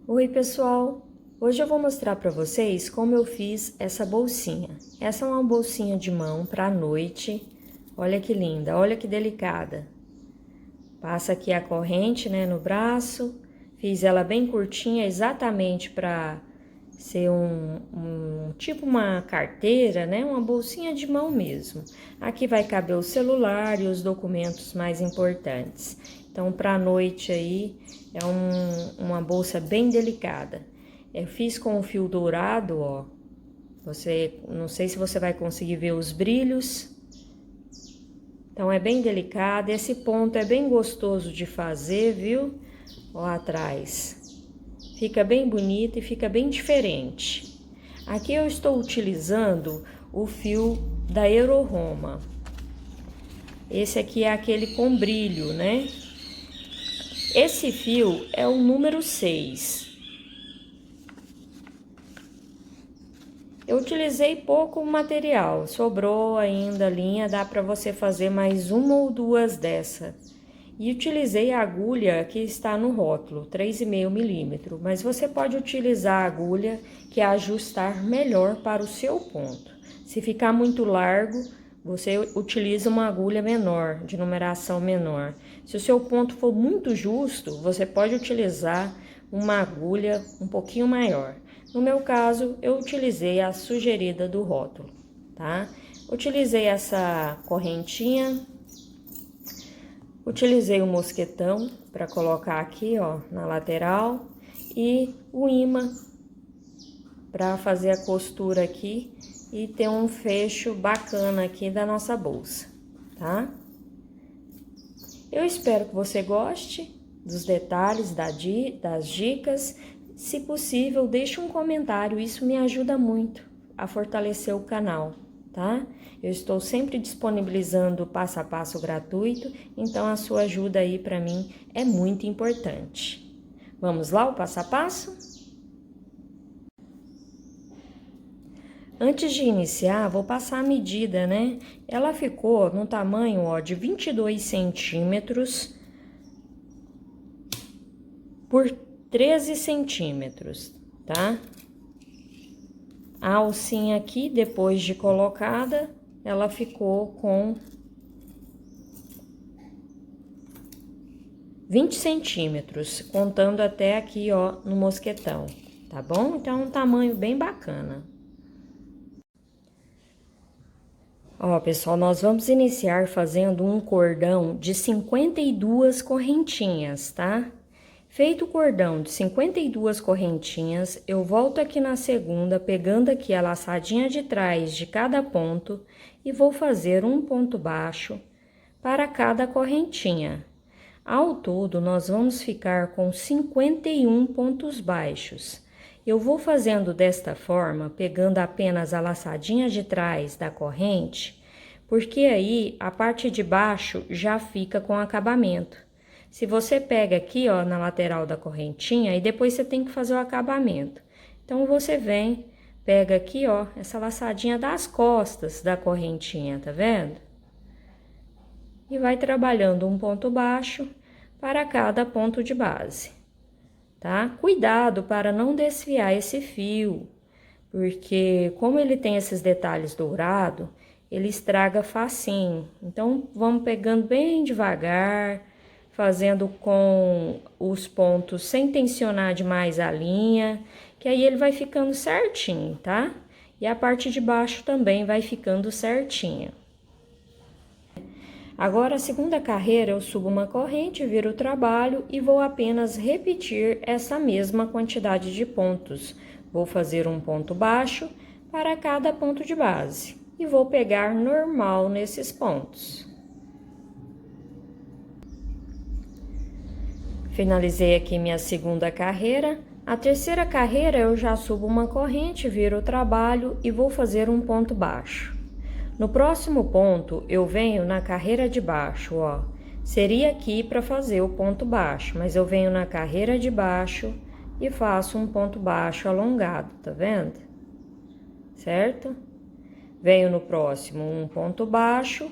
Oi pessoal, hoje eu vou mostrar para vocês como eu fiz essa bolsinha. Essa é uma bolsinha de mão para a noite, olha que linda, olha que delicada. Passa aqui a corrente, né, no braço, fiz ela bem curtinha exatamente para ser tipo uma carteira, né, uma bolsinha de mão mesmo. Aqui vai caber o celular e os documentos mais importantes. Então, para a noite aí, é uma bolsa bem delicada. Eu fiz com o fio dourado, ó. Não sei se você vai conseguir ver os brilhos. Então, é bem delicado. Esse ponto é bem gostoso de fazer, viu? Ó, atrás. Fica bem bonito e fica bem diferente. Aqui eu estou utilizando o fio da Euroroma. Esse aqui é aquele com brilho, né? Esse fio é o número 6. Eu utilizei pouco material, sobrou ainda a linha, dá para você fazer mais uma ou duas dessa. E utilizei a agulha que está no rótulo, 3,5 milímetros, mas você pode utilizar a agulha que é ajustar melhor para o seu ponto. Se ficar muito largo, você utiliza uma agulha menor, de numeração menor. Se o seu ponto for muito justo, você pode utilizar uma agulha um pouquinho maior. No meu caso, eu utilizei a sugerida do rótulo, tá? Utilizei essa correntinha, utilizei o mosquetão para colocar aqui, ó, na lateral e o imã para fazer a costura aqui e ter um fecho bacana aqui da nossa bolsa, tá? Eu espero que você goste dos detalhes, das dicas. Se possível, deixe um comentário, isso me ajuda muito a fortalecer o canal, tá? Eu estou sempre disponibilizando passo a passo gratuito, então a sua ajuda aí para mim é muito importante. Vamos lá, o passo a passo? Antes de iniciar, vou passar a medida, né? Ela ficou no tamanho, ó, de 22 centímetros por 13 centímetros, tá? A alcinha aqui, depois de colocada, ela ficou com 20 centímetros, contando até aqui, ó, no mosquetão, tá bom? Então, é um tamanho bem bacana. Ó, pessoal, nós vamos iniciar fazendo um cordão de 52 correntinhas, tá? Feito o cordão de 52 correntinhas, eu volto aqui na segunda, pegando aqui a laçadinha de trás de cada ponto e vou fazer um ponto baixo para cada correntinha. Ao todo, nós vamos ficar com 51 pontos baixos. Eu vou fazendo desta forma, pegando apenas a laçadinha de trás da corrente, porque aí a parte de baixo já fica com acabamento. Se você pega aqui, ó, na lateral da correntinha, e depois você tem que fazer o acabamento. Então, você vem, pega aqui, ó, essa laçadinha das costas da correntinha, tá vendo? E vai trabalhando um ponto baixo para cada ponto de base, tá? Cuidado para não desfiar esse fio, porque como ele tem esses detalhes dourados, ele estraga facinho. Então, vamos pegando bem devagar, fazendo com os pontos sem tensionar demais a linha, que aí ele vai ficando certinho, tá? E a parte de baixo também vai ficando certinha. Agora, a segunda carreira, eu subo uma corrente, viro o trabalho e vou apenas repetir essa mesma quantidade de pontos. Vou fazer um ponto baixo para cada ponto de base e vou pegar normal nesses pontos. Finalizei aqui minha segunda carreira. A terceira carreira, eu já subo uma corrente, viro o trabalho e vou fazer um ponto baixo. No próximo ponto, eu venho na carreira de baixo, ó. Seria aqui para fazer o ponto baixo, mas eu venho na carreira de baixo e faço um ponto baixo alongado, tá vendo? Certo? Venho no próximo um ponto baixo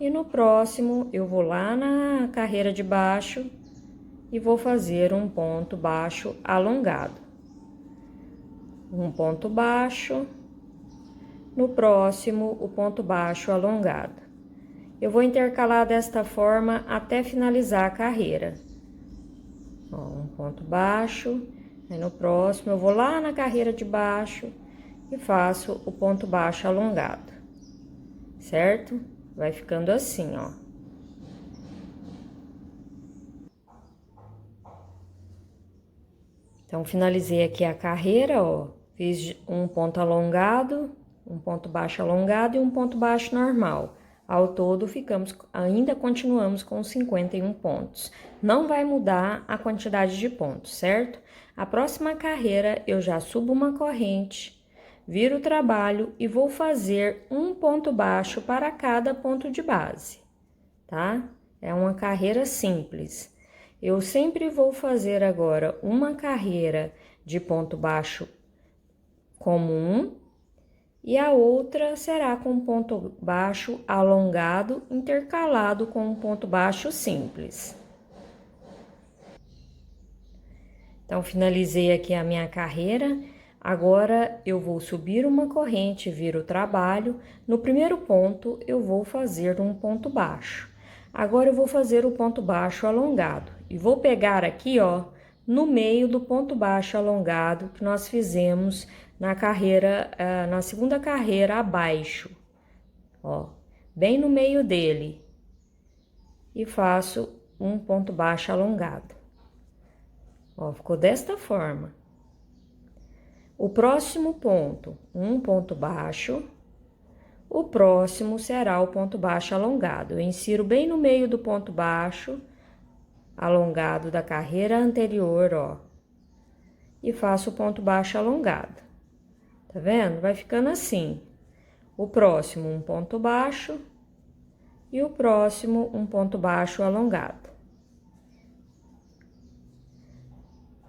e no próximo eu vou lá na carreira de baixo e vou fazer um ponto baixo alongado. Um ponto baixo, no próximo o ponto baixo alongado. Eu vou intercalar desta forma até finalizar a carreira. Ó, um ponto baixo, aí no próximo eu vou lá na carreira de baixo e faço o ponto baixo alongado, certo? Vai ficando assim, ó. Então, finalizei aqui a carreira, ó. Fiz um ponto alongado, um ponto baixo alongado e um ponto baixo normal. Ao todo, ainda continuamos com 51 pontos. Não vai mudar a quantidade de pontos, certo? A próxima carreira, eu já subo uma corrente, viro o trabalho e vou fazer um ponto baixo para cada ponto de base, tá? É uma carreira simples. Eu sempre vou fazer agora uma carreira de ponto baixo comum e a outra será com ponto baixo alongado intercalado com um ponto baixo simples. Então, finalizei aqui a minha carreira. Agora, eu vou subir uma corrente, viro o trabalho. No primeiro ponto, eu vou fazer um ponto baixo. Agora, eu vou fazer o ponto baixo alongado. E vou pegar aqui, ó, no meio do ponto baixo alongado que nós fizemos na carreira, na segunda carreira abaixo. Ó, bem no meio dele. E faço um ponto baixo alongado. Ó, ficou desta forma. O próximo ponto, um ponto baixo. O próximo será o ponto baixo alongado. Eu insiro bem no meio do ponto baixo alongado da carreira anterior, ó. E faço o ponto baixo alongado. Tá vendo? Vai ficando assim. O próximo, um ponto baixo. E o próximo, um ponto baixo alongado.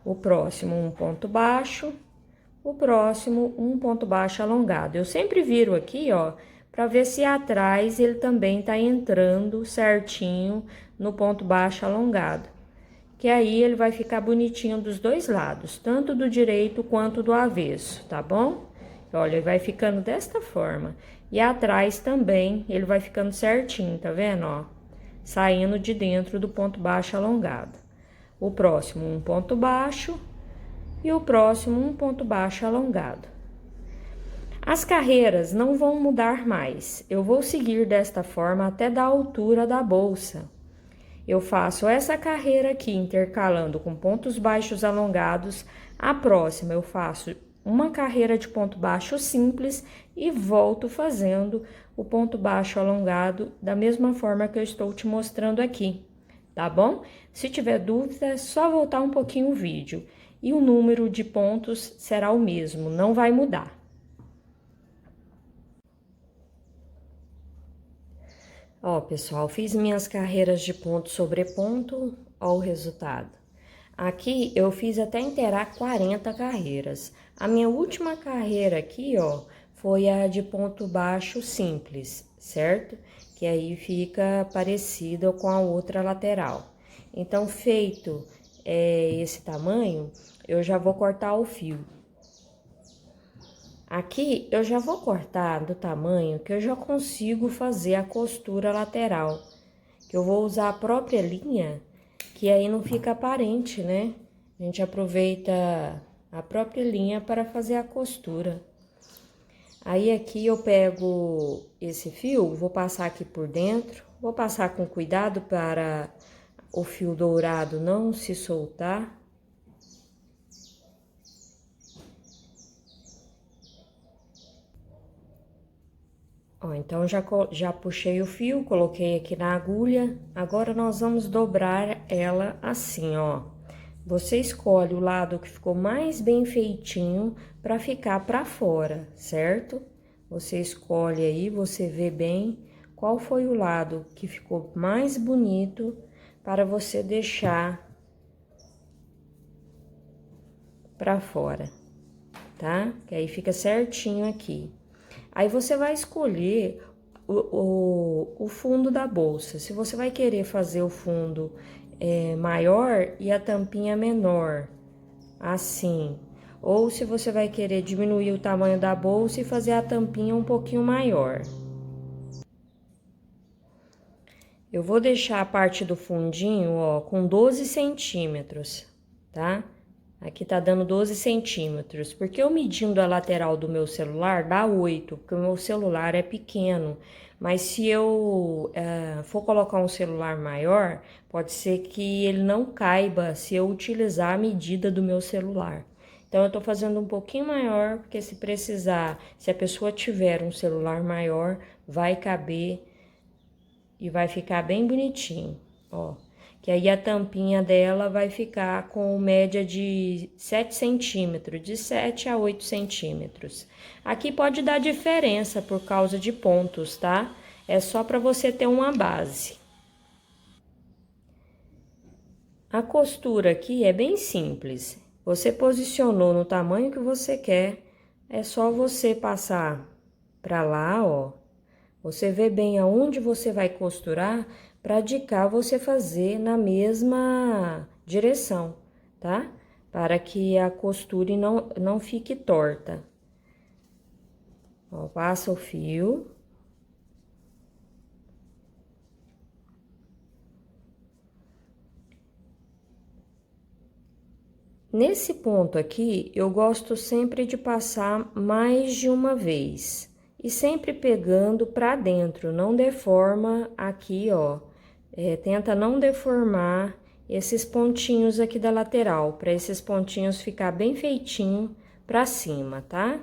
O próximo, um ponto baixo. O próximo, um ponto baixo alongado. Eu sempre viro aqui, ó, para ver se atrás ele também tá entrando certinho no ponto baixo alongado. Que aí ele vai ficar bonitinho dos dois lados, tanto do direito quanto do avesso, tá bom? Olha, ele vai ficando desta forma. E atrás também ele vai ficando certinho, tá vendo, ó? Saindo de dentro do ponto baixo alongado. O próximo, um ponto baixo. E o próximo, um ponto baixo alongado. As carreiras não vão mudar mais. Eu vou seguir desta forma até da altura da bolsa. Eu faço essa carreira aqui, intercalando com pontos baixos alongados. A próxima, eu faço uma carreira de ponto baixo simples e volto fazendo o ponto baixo alongado da mesma forma que eu estou te mostrando aqui, tá bom? Se tiver dúvida, é só voltar um pouquinho o vídeo. E o número de pontos será o mesmo, não vai mudar. Ó, pessoal, fiz minhas carreiras de ponto sobre ponto, ó o resultado. Aqui eu fiz até inteirar 40 carreiras. A minha última carreira aqui, ó, foi a de ponto baixo simples, certo? Que aí fica parecida com a outra lateral. Então, feito esse tamanho, eu já vou cortar o fio. Aqui eu já vou cortar do tamanho que eu já consigo fazer a costura lateral. Que eu vou usar a própria linha, que aí não fica aparente, né? A gente aproveita a própria linha para fazer a costura. Aí aqui eu pego esse fio, vou passar aqui por dentro, vou passar com cuidado para o fio dourado não se soltar. Ó, então já puxei o fio, coloquei aqui na agulha. Agora nós vamos dobrar ela assim, ó. Você escolhe o lado que ficou mais bem feitinho para ficar para fora, certo? Você escolhe aí, você vê bem qual foi o lado que ficou mais bonito para você deixar para fora, tá? Que aí fica certinho aqui. Aí você vai escolher o fundo da bolsa. Se você vai querer fazer o fundo maior e a tampinha menor, assim. Ou se você vai querer diminuir o tamanho da bolsa e fazer a tampinha um pouquinho maior. Eu vou deixar a parte do fundinho, ó, com 12 centímetros, tá? Aqui tá dando 12 centímetros, porque eu medindo a lateral do meu celular dá 8, porque o meu celular é pequeno. Mas se eu for colocar um celular maior, pode ser que ele não caiba se eu utilizar a medida do meu celular. Então, eu tô fazendo um pouquinho maior, porque se precisar, se a pessoa tiver um celular maior, vai caber e vai ficar bem bonitinho, ó. Que aí a tampinha dela vai ficar com média de 7 centímetros, de 7 a 8 centímetros. Aqui pode dar diferença por causa de pontos, tá? É só para você ter uma base. A costura aqui é bem simples. Você posicionou no tamanho que você quer, é só você passar para lá, ó. Você vê bem aonde você vai costurar, para de cá você fazer na mesma direção, tá? Para que a costura não fique torta. Ó, passa o fio. Nesse ponto aqui, eu gosto sempre de passar mais de uma vez. E sempre pegando pra dentro, não deforma aqui, ó. Tenta não deformar esses pontinhos aqui da lateral, para esses pontinhos ficar bem feitinho pra cima, tá?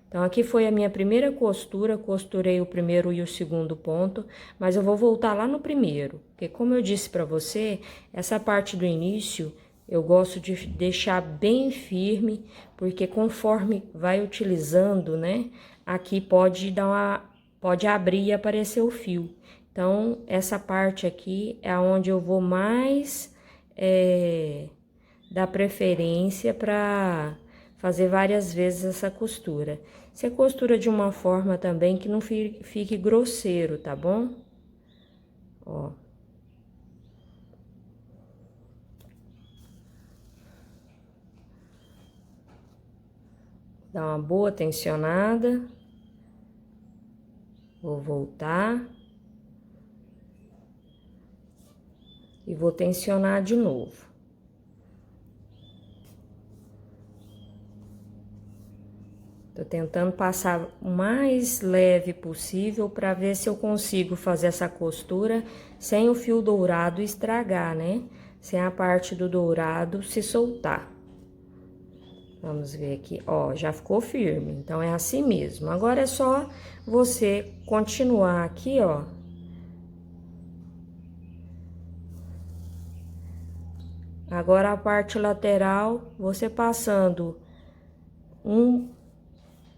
Então, aqui foi a minha primeira costura, costurei o primeiro e o segundo ponto, mas eu vou voltar lá no primeiro, porque como eu disse pra você, essa parte do início eu gosto de deixar bem firme, porque conforme vai utilizando, né, aqui pode abrir e aparecer o fio. Então, essa parte aqui é onde eu vou mais dar preferência para fazer várias vezes essa costura. Você costura de uma forma também que não fique grosseiro, tá bom? Ó. Dá uma boa tensionada. Vou voltar. E vou tensionar de novo. Tô tentando passar o mais leve possível para ver se eu consigo fazer essa costura sem o fio dourado estragar, né? Sem a parte do dourado se soltar. Vamos ver aqui, ó, já ficou firme, então é assim mesmo. Agora é só você continuar aqui, ó. Agora a parte lateral, você passando um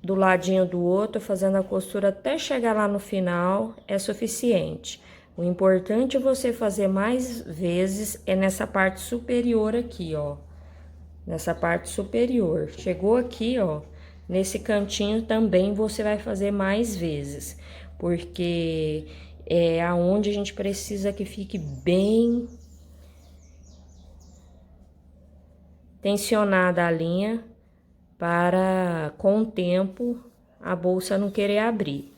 do ladinho do outro, fazendo a costura até chegar lá no final, é suficiente. O importante você fazer mais vezes é nessa parte superior aqui, ó. Nessa parte superior. Chegou aqui, ó, nesse cantinho também você vai fazer mais vezes, porque é aonde a gente precisa que fique bem tensionada a linha, para com o tempo a bolsa não querer abrir.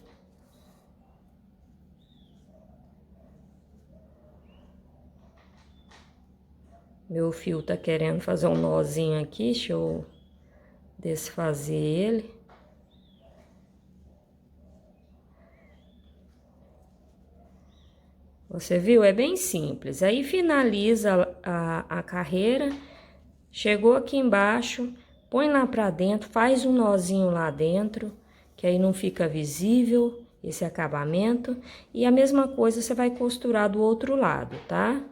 Meu fio tá querendo fazer um nozinho aqui, deixa eu desfazer ele. Você viu? É bem simples. Aí finaliza a carreira, chegou aqui embaixo, põe lá pra dentro, faz um nozinho lá dentro, que aí não fica visível esse acabamento. E a mesma coisa você vai costurar do outro lado, tá?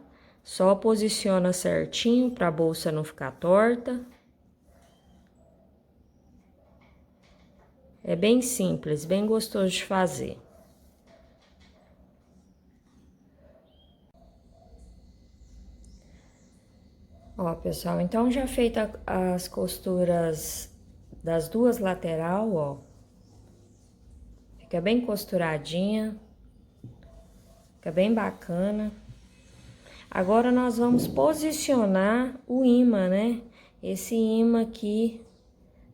Só posiciona certinho pra bolsa não ficar torta. É bem simples, bem gostoso de fazer. Ó, pessoal, então já feita as costuras das duas lateral, ó. Fica bem costuradinha. Fica bem bacana. Agora, nós vamos posicionar o imã, né? Esse imã aqui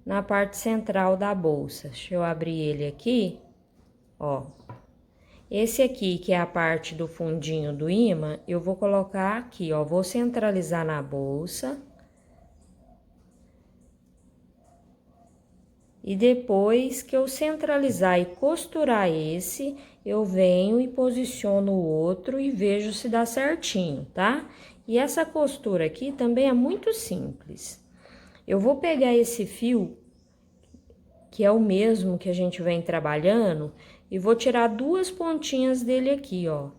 na parte central da bolsa. Deixa eu abrir ele aqui, ó. Esse aqui, que é a parte do fundinho do imã, eu vou colocar aqui, ó. Vou centralizar na bolsa. E depois que eu centralizar e costurar esse, eu venho e posiciono o outro e vejo se dá certinho, tá? E essa costura aqui também é muito simples. Eu vou pegar esse fio, que é o mesmo que a gente vem trabalhando, e vou tirar 2 pontinhas dele aqui, ó.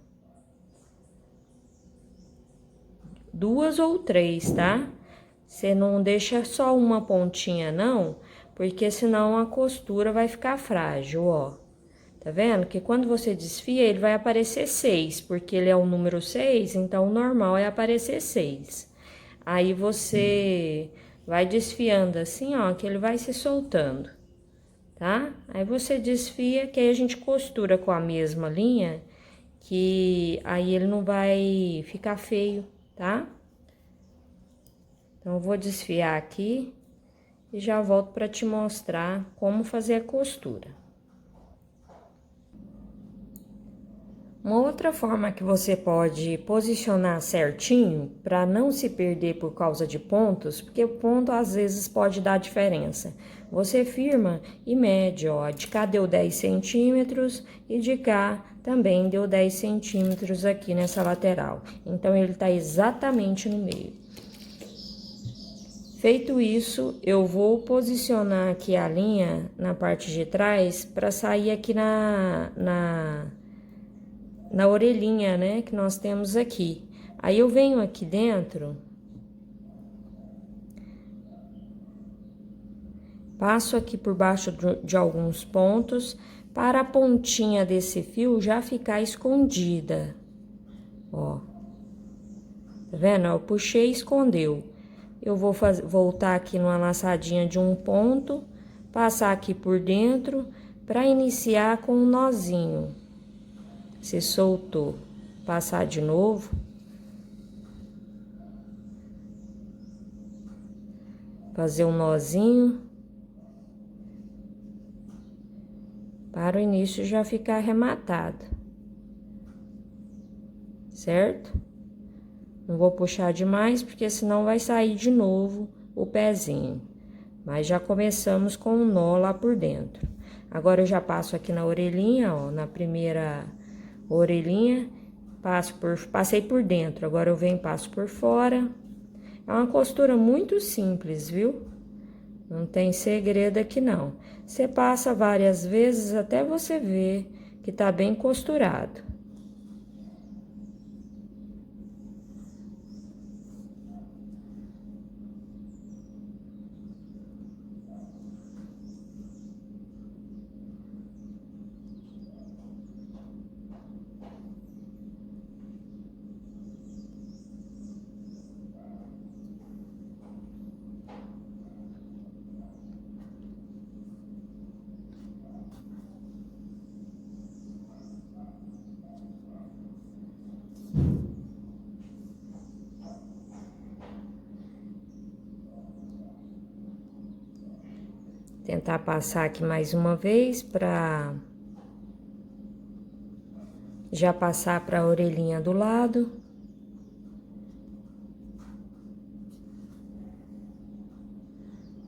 2 ou 3, tá? Você não deixa só uma pontinha, não, porque senão a costura vai ficar frágil, ó. Tá vendo? Que quando você desfia, ele vai aparecer 6, porque ele é o número 6, então o normal é aparecer 6. Aí você vai desfiando assim, ó, que ele vai se soltando, tá? Aí você desfia, que aí a gente costura com a mesma linha, que aí ele não vai ficar feio, tá? Então, eu vou desfiar aqui e já volto para te mostrar como fazer a costura. Uma outra forma que você pode posicionar certinho para não se perder por causa de pontos, porque o ponto às vezes pode dar diferença. Você firma e mede, ó, de cá deu 10 centímetros e de cá também deu 10 centímetros aqui nessa lateral. Então, ele tá exatamente no meio. Feito isso, eu vou posicionar aqui a linha na parte de trás para sair aqui na orelhinha, né, que nós temos aqui. Aí, eu venho aqui dentro, passo aqui por baixo de alguns pontos, para a pontinha desse fio já ficar escondida, ó. Tá vendo? Eu puxei e escondeu. Eu vou voltar aqui numa laçadinha de um ponto, passar aqui por dentro, para iniciar com um nozinho. Se soltou, passar de novo. Fazer um nozinho. Para o início já ficar arrematado. Certo? Não vou puxar demais, porque senão vai sair de novo o pezinho. Mas já começamos com um nó lá por dentro. Agora, eu já passo aqui na orelhinha, ó, na primeira orelhinha, passei por dentro. Agora, eu venho e passo por fora. É uma costura muito simples, viu? Não tem segredo aqui, não. Você passa várias vezes até você ver que tá bem costurado. Tentar passar aqui mais uma vez para já passar para a orelhinha do lado.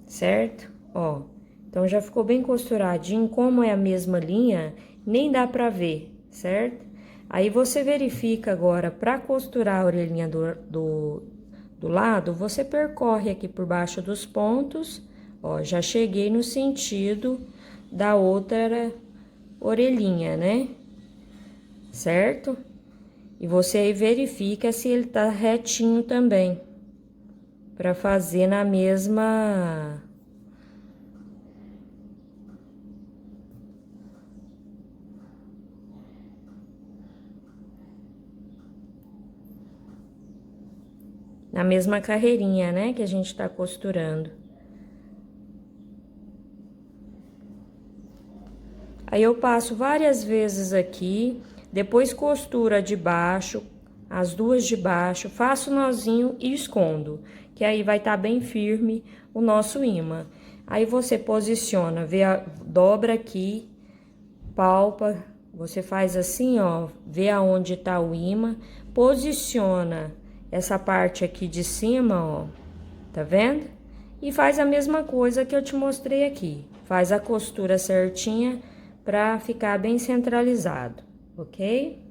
Certo? Ó, então já ficou bem costuradinho, como é a mesma linha, nem dá pra ver, certo? Aí, você verifica agora, pra costurar a orelhinha do lado, você percorre aqui por baixo dos pontos, ó, já cheguei no sentido da outra orelhinha, né? Certo? E você aí verifica se ele tá retinho também, pra fazer na mesma carreirinha, né, que a gente tá costurando. Aí, eu passo várias vezes aqui, depois costura de baixo, as duas de baixo, faço o nozinho e escondo, que aí vai estar bem firme o nosso imã. Aí você posiciona, dobra aqui, palpa, você faz assim, ó, vê aonde tá o imã, posiciona essa parte aqui de cima, ó, tá vendo? E faz a mesma coisa que eu te mostrei aqui, faz a costura certinha pra ficar bem centralizado, ok?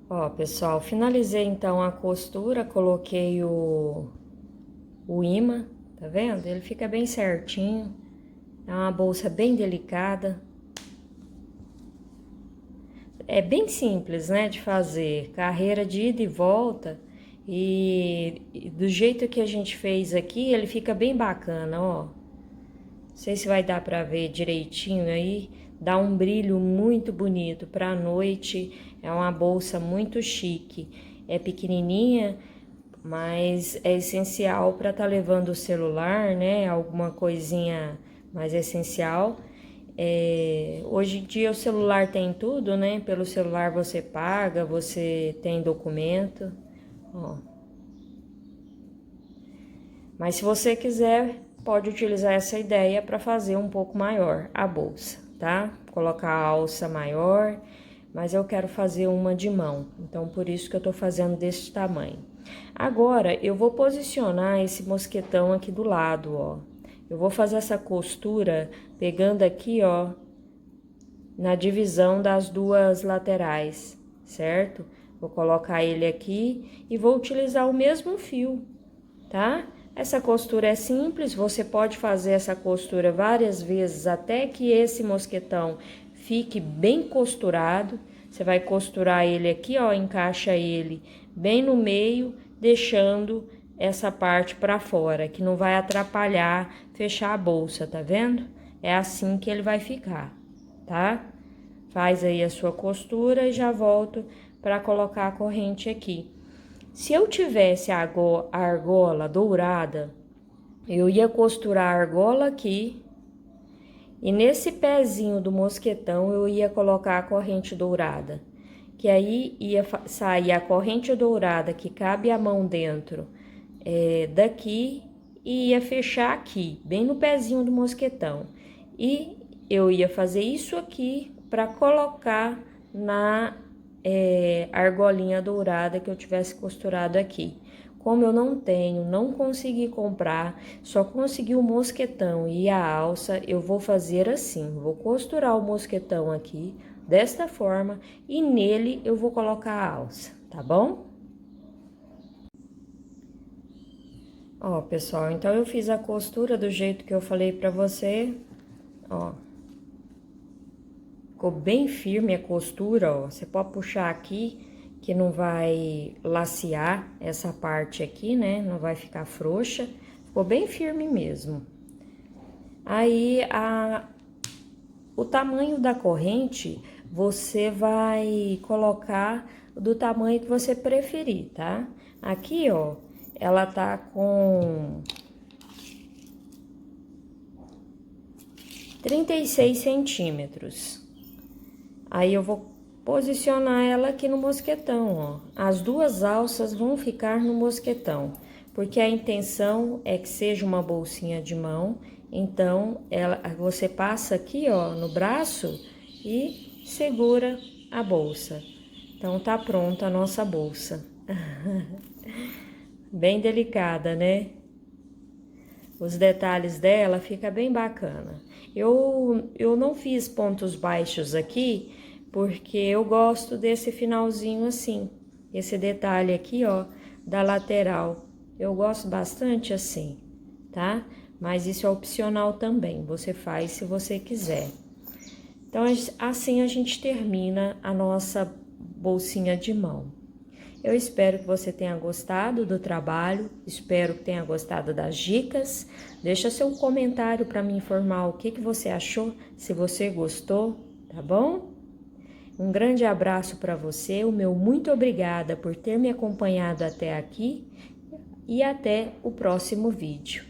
Ó, pessoal, finalizei então a costura, coloquei o imã, tá vendo? Ele fica bem certinho, é uma bolsa bem delicada. É bem simples, né, de fazer, carreira de ida e volta, e do jeito que a gente fez aqui, ele fica bem bacana, ó. Não sei se vai dar pra ver direitinho aí, dá um brilho muito bonito pra noite, é uma bolsa muito chique, é pequenininha, mas é essencial para tá levando o celular, né, alguma coisinha mais essencial. Hoje em dia o celular tem tudo, né? Pelo celular você paga, você tem documento, ó. Mas se você quiser, pode utilizar essa ideia para fazer um pouco maior a bolsa, tá? Colocar a alça maior, mas eu quero fazer uma de mão, então por isso que eu tô fazendo desse tamanho. Agora, eu vou posicionar esse mosquetão aqui do lado, ó. Eu vou fazer essa costura pegando aqui, ó, na divisão das duas laterais, certo? Vou colocar ele aqui e vou utilizar o mesmo fio, tá? Essa costura é simples, você pode fazer essa costura várias vezes até que esse mosquetão fique bem costurado. Você vai costurar ele aqui, ó, encaixa ele bem no meio, deixando essa parte para fora, que não vai atrapalhar fechar a bolsa, tá vendo? É assim que ele vai ficar, tá? Faz aí a sua costura e já volto para colocar a corrente aqui. Se eu tivesse a argola dourada, eu ia costurar a argola aqui e nesse pezinho do mosquetão eu ia colocar a corrente dourada, que aí ia sair a corrente dourada que cabe a mão dentro daqui e ia fechar aqui, bem no pezinho do mosquetão. E eu ia fazer isso aqui para colocar na argolinha dourada que eu tivesse costurado aqui. Como eu não tenho, não consegui comprar, só consegui o mosquetão e a alça, eu vou fazer assim, vou costurar o mosquetão aqui, desta forma, e nele eu vou colocar a alça, tá bom? Ó, pessoal, então eu fiz a costura do jeito que eu falei pra você, ó. Ficou bem firme a costura, ó. Você pode puxar aqui, que não vai lacear essa parte aqui, né? Não vai ficar frouxa. Ficou bem firme mesmo. Aí, o tamanho da corrente, você vai colocar do tamanho que você preferir, tá? Aqui, ó, ela tá com 36 centímetros. Aí eu vou posicionar ela aqui no mosquetão, ó. As duas alças vão ficar no mosquetão, porque a intenção é que seja uma bolsinha de mão. Então, você passa aqui, ó, no braço e segura a bolsa. Então, tá pronta a nossa bolsa. Bem delicada, né? Os detalhes dela fica bem bacana. Eu não fiz pontos baixos aqui, porque eu gosto desse finalzinho assim. Esse detalhe aqui, ó, da lateral. Eu gosto bastante assim, tá? Mas isso é opcional também, você faz se você quiser. Então, assim a gente termina a nossa bolsinha de mão. Eu espero que você tenha gostado do trabalho, espero que tenha gostado das dicas. Deixa seu comentário para me informar o que você achou, se você gostou, tá bom? Um grande abraço para você, o meu muito obrigada por ter me acompanhado até aqui e até o próximo vídeo.